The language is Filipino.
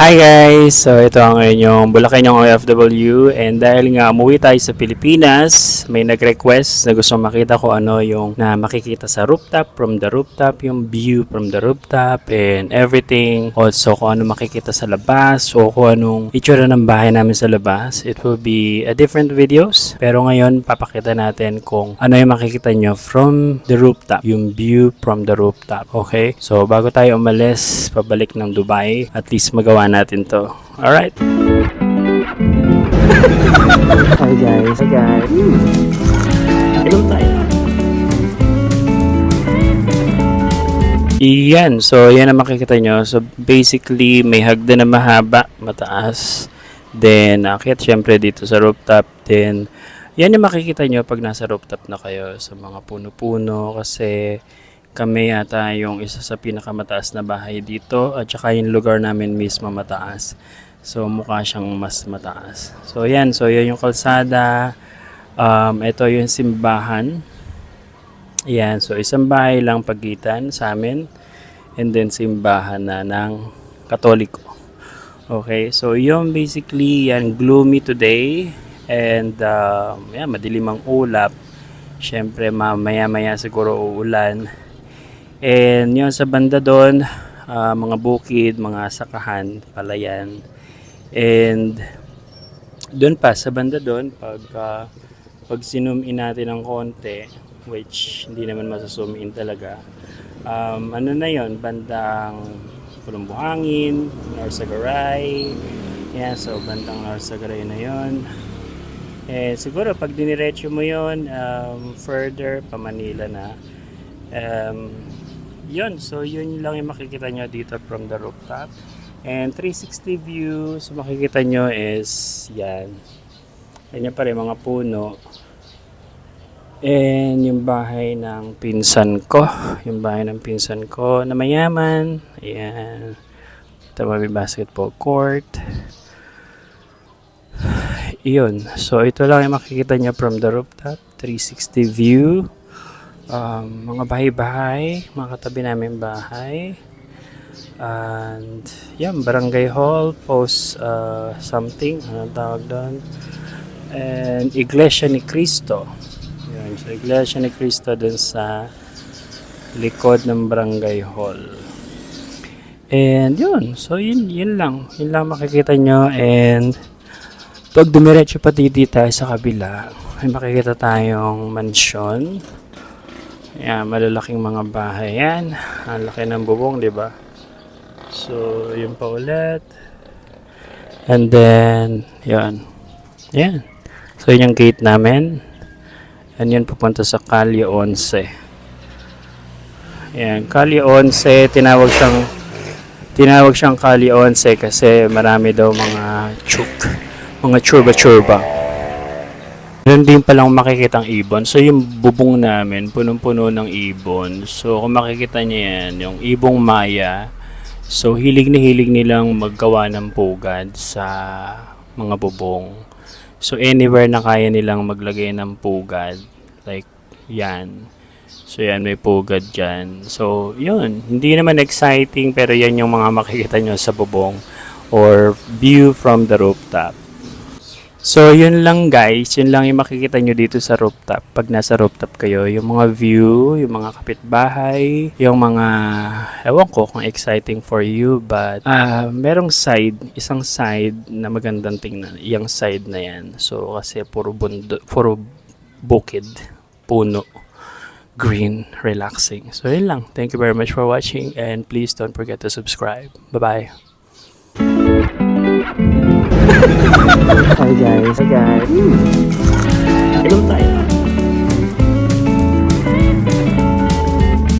Hi guys! So ito ang inyong Bulacanong OFW and dahil nga umuwi tayo sa Pilipinas, may nag-request na gusto makita ko ano yung na makikita sa rooftop, from the rooftop, yung view from the rooftop and everything. Also kung ano makikita sa labas o kung anong itsura ng bahay namin sa labas. It will be a different videos pero ngayon papakita natin kung ano yung makikita nyo from the rooftop, yung view from the rooftop. Okay? So bago tayo umalis, pabalik ng Dubai, at least magawa natin to. Alright. Hi guys. Hi guys. Inom tayo. Iyan. So, yan ang makikita nyo. So, basically, may hagdan na mahaba, mataas. Then, akit syempre dito sa rooftop. Then, yan yung makikita nyo pag nasa rooftop na kayo sa mga puno-puno. Kasi, kami yata yung isa sa pinakamataas na bahay dito at saka yung lugar namin mismo mataas. So mukha siyang mas mataas. So yan, so yun yung kalsada. Ito yung simbahan. Yan, so isang bahay lang pagitan sa amin. And then simbahan na ng Katoliko. Okay, so yun basically yan, gloomy today. And yan, madilim ang ulap. Syempre mamaya-maya siguro uulan. And yun sa banda doon, mga bukid, mga sakahan, palayan. And doon pa sa banda doon, pag sinum in natin ng konti, which hindi naman masazoom in talaga, ano na yon, bandang Pulong Buhangin, Narsagaray. Yan, so bandang Narsagaray na yon. Eh siguro pag diniretso mo yon, further pa Manila na. Yun, so yun lang yung makikita nyo dito from the rooftop. And 360 view, so makikita nyo is yan. Ganyan pa rin mga puno. And yung bahay ng pinsan ko. Yung bahay ng pinsan ko na mayaman. Ayan. Ito may basketball court. Yun. So ito lang yung makikita nyo from the rooftop. 360 view. Mga bahay-bahay, mga katabi namin bahay. And yan, barangay hall, post something, anong tawag doon. And Iglesia ni Cristo. Yan, so Iglesia ni Cristo dun sa likod ng barangay hall. And yun, so yun lang makikita nyo. And pag dumiretso pa dito tayo sa kabila, may makikita tayong mansyon. Yan, malalaking mga bahay yan. Ang laki ng bubong, di ba? So, yun pa ulit. And then, yun. Yan. So, yun yung gate namin. And yun pupunta sa Calle 11. Yan, Calle 11, tinawag siyang Calle 11 kasi marami daw mga churba-churba. Meron din palang makikitang ibon. So, yung bubong namin, punong-puno ng ibon. So, kung makikita niyo yan, yung ibong maya. So, hilig nilang maggawa ng pugad sa mga bubong. So, anywhere na kaya nilang maglagay ng pugad. Like, yan. So, yan, may pugad dyan. So, yun. Hindi naman exciting, pero yan yung mga makikita nyo sa bubong or view from the rooftop. So, yun lang guys. Yun lang yung makikita nyo dito sa rooftop. Pag nasa rooftop kayo, yung mga view, yung mga kapitbahay, yung mga, ewan ko kung exciting for you, but merong isang side na magandang tingnan. Yung side na yan. So, kasi puro bukid, puno, green, relaxing. So, yun lang. Thank you very much for watching and please don't forget to subscribe. Bye-bye. Hi guys. Hi guys. Inom tayo.